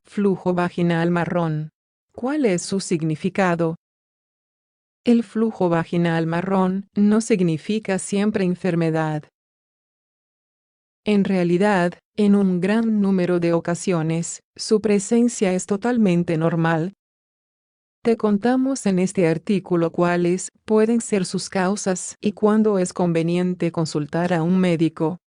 Flujo vaginal marrón. ¿Cuál es su significado? El flujo vaginal marrón no significa siempre enfermedad. En realidad, en un gran número de ocasiones, su presencia es totalmente normal. Te contamos en este artículo cuáles pueden ser sus causas y cuándo es conveniente consultar a un médico.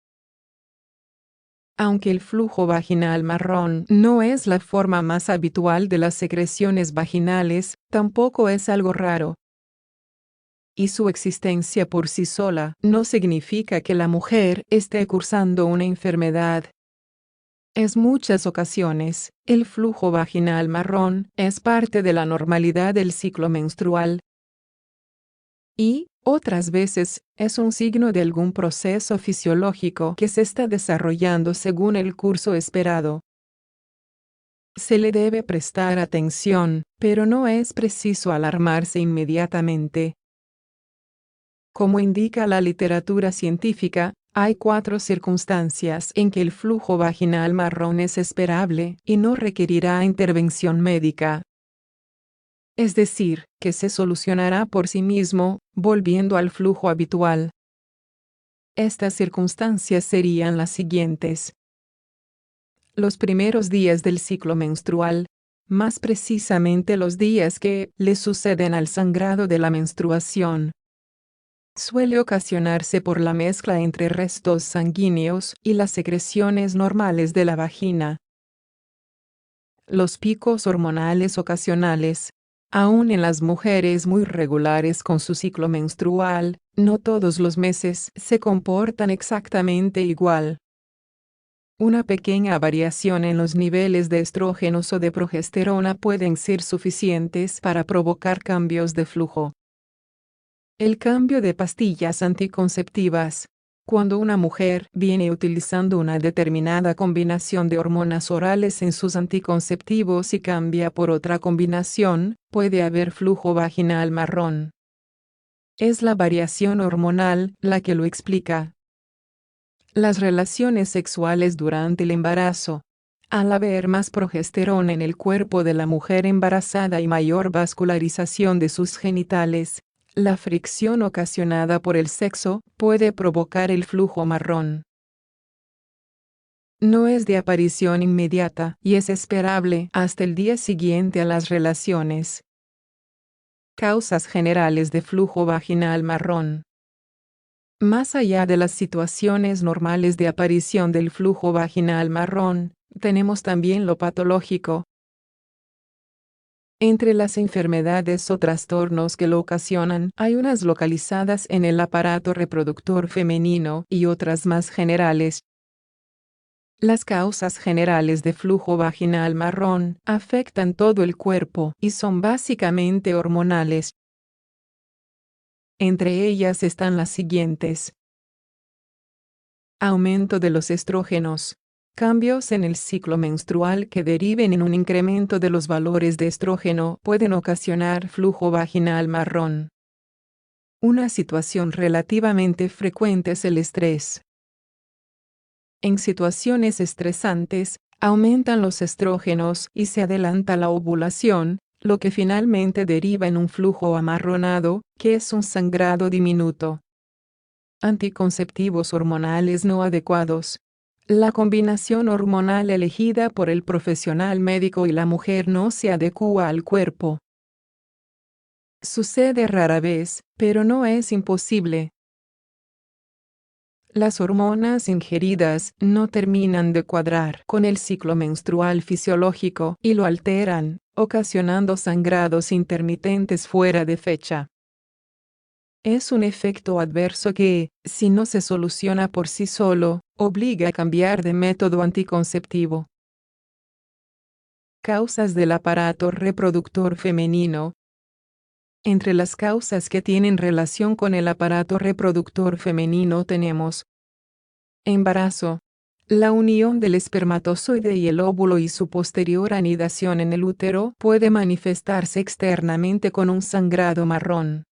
Aunque el flujo vaginal marrón no es la forma más habitual de las secreciones vaginales, tampoco es algo raro. Y su existencia por sí sola no significa que la mujer esté cursando una enfermedad. En muchas ocasiones, el flujo vaginal marrón es parte de la normalidad del ciclo menstrual. Y, otras veces, es un signo de algún proceso fisiológico que se está desarrollando según el curso esperado. Se le debe prestar atención, pero no es preciso alarmarse inmediatamente. Como indica la literatura científica, hay 4 circunstancias en que el flujo vaginal marrón es esperable y no requerirá intervención médica. Es decir, que se solucionará por sí mismo, volviendo al flujo habitual. Estas circunstancias serían las siguientes. Los primeros días del ciclo menstrual, más precisamente los días que le suceden al sangrado de la menstruación. Suele ocasionarse por la mezcla entre restos sanguíneos y las secreciones normales de la vagina. Los picos hormonales ocasionales. Aún en las mujeres muy regulares con su ciclo menstrual, no todos los meses se comportan exactamente igual. Una pequeña variación en los niveles de estrógenos o de progesterona pueden ser suficientes para provocar cambios de flujo. El cambio de pastillas anticonceptivas. Cuando una mujer viene utilizando una determinada combinación de hormonas orales en sus anticonceptivos y cambia por otra combinación, puede haber flujo vaginal marrón. Es la variación hormonal la que lo explica. Las relaciones sexuales durante el embarazo. Al haber más progesterona en el cuerpo de la mujer embarazada y mayor vascularización de sus genitales, la fricción ocasionada por el sexo puede provocar el flujo marrón. No es de aparición inmediata y es esperable hasta el día siguiente a las relaciones. Causas generales de flujo vaginal marrón. Más allá de las situaciones normales de aparición del flujo vaginal marrón, tenemos también lo patológico. Entre las enfermedades o trastornos que lo ocasionan, hay unas localizadas en el aparato reproductor femenino y otras más generales. Las causas generales de flujo vaginal marrón afectan todo el cuerpo y son básicamente hormonales. Entre ellas están las siguientes. Aumento de los estrógenos. Cambios en el ciclo menstrual que deriven en un incremento de los valores de estrógeno pueden ocasionar flujo vaginal marrón. Una situación relativamente frecuente es el estrés. En situaciones estresantes, aumentan los estrógenos y se adelanta la ovulación, lo que finalmente deriva en un flujo amarronado, que es un sangrado diminuto. Anticonceptivos hormonales no adecuados. La combinación hormonal elegida por el profesional médico y la mujer no se adecúa al cuerpo. Sucede rara vez, pero no es imposible. Las hormonas ingeridas no terminan de cuadrar con el ciclo menstrual fisiológico y lo alteran, ocasionando sangrados intermitentes fuera de fecha. Es un efecto adverso que, si no se soluciona por sí solo, obliga a cambiar de método anticonceptivo. Causas del aparato reproductor femenino. Entre las causas que tienen relación con el aparato reproductor femenino tenemos embarazo. La unión del espermatozoide y el óvulo y su posterior anidación en el útero puede manifestarse externamente con un sangrado marrón.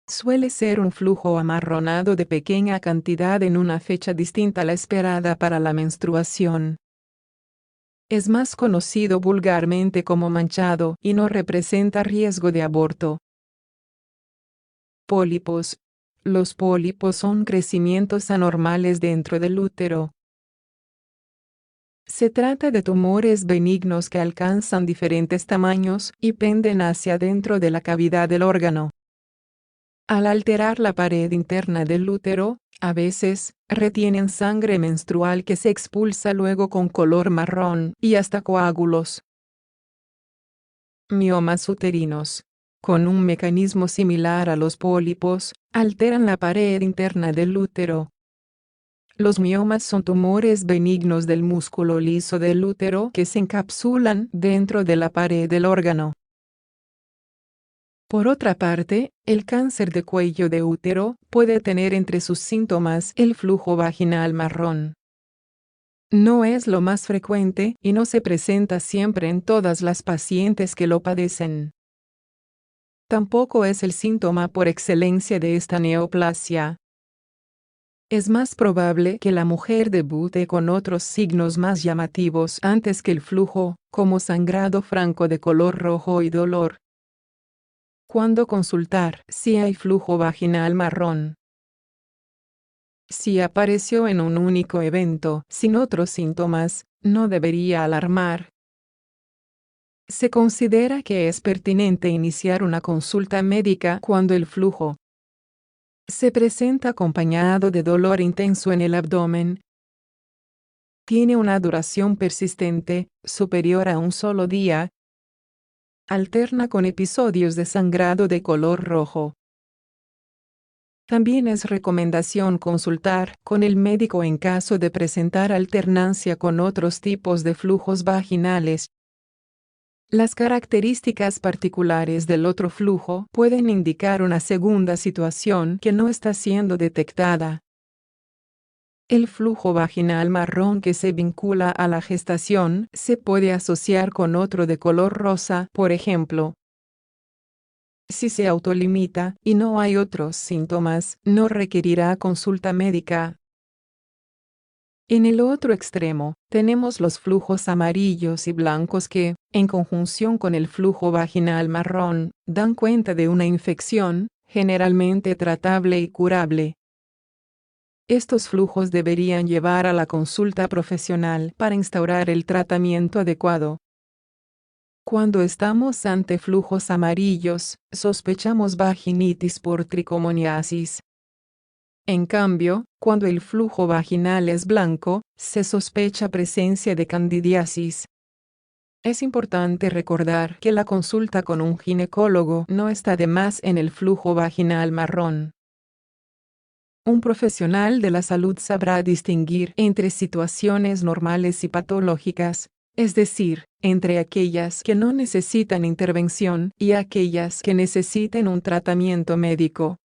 Suele ser un flujo amarronado de pequeña cantidad en una fecha distinta a la esperada para la menstruación. Es más conocido vulgarmente como manchado y no representa riesgo de aborto. Pólipos. Los pólipos son crecimientos anormales dentro del útero. Se trata de tumores benignos que alcanzan diferentes tamaños y penden hacia dentro de la cavidad del órgano. Al alterar la pared interna del útero, a veces, retienen sangre menstrual que se expulsa luego con color marrón y hasta coágulos. Miomas uterinos. Con un mecanismo similar a los pólipos, alteran la pared interna del útero. Los miomas son tumores benignos del músculo liso del útero que se encapsulan dentro de la pared del órgano. Por otra parte, el cáncer de cuello de útero puede tener entre sus síntomas el flujo vaginal marrón. No es lo más frecuente y no se presenta siempre en todas las pacientes que lo padecen. Tampoco es el síntoma por excelencia de esta neoplasia. Es más probable que la mujer debute con otros signos más llamativos antes que el flujo, como sangrado franco de color rojo y dolor. ¿Cuándo consultar si hay flujo vaginal marrón? Si apareció en un único evento, sin otros síntomas, no debería alarmar. Se considera que es pertinente iniciar una consulta médica cuando el flujo se presenta acompañado de dolor intenso en el abdomen, tiene una duración persistente, superior a un solo día, alterna con episodios de sangrado de color rojo. También es recomendación consultar con el médico en caso de presentar alternancia con otros tipos de flujos vaginales. Las características particulares del otro flujo pueden indicar una segunda situación que no está siendo detectada. El flujo vaginal marrón que se vincula a la gestación se puede asociar con otro de color rosa, por ejemplo. Si se autolimita y no hay otros síntomas, no requerirá consulta médica. En el otro extremo, tenemos los flujos amarillos y blancos que, en conjunción con el flujo vaginal marrón, dan cuenta de una infección, generalmente tratable y curable. Estos flujos deberían llevar a la consulta profesional para instaurar el tratamiento adecuado. Cuando estamos ante flujos amarillos, sospechamos vaginitis por tricomoniasis. En cambio, cuando el flujo vaginal es blanco, se sospecha presencia de candidiasis. Es importante recordar que la consulta con un ginecólogo no está de más en el flujo vaginal marrón. Un profesional de la salud sabrá distinguir entre situaciones normales y patológicas, es decir, entre aquellas que no necesitan intervención y aquellas que necesiten un tratamiento médico.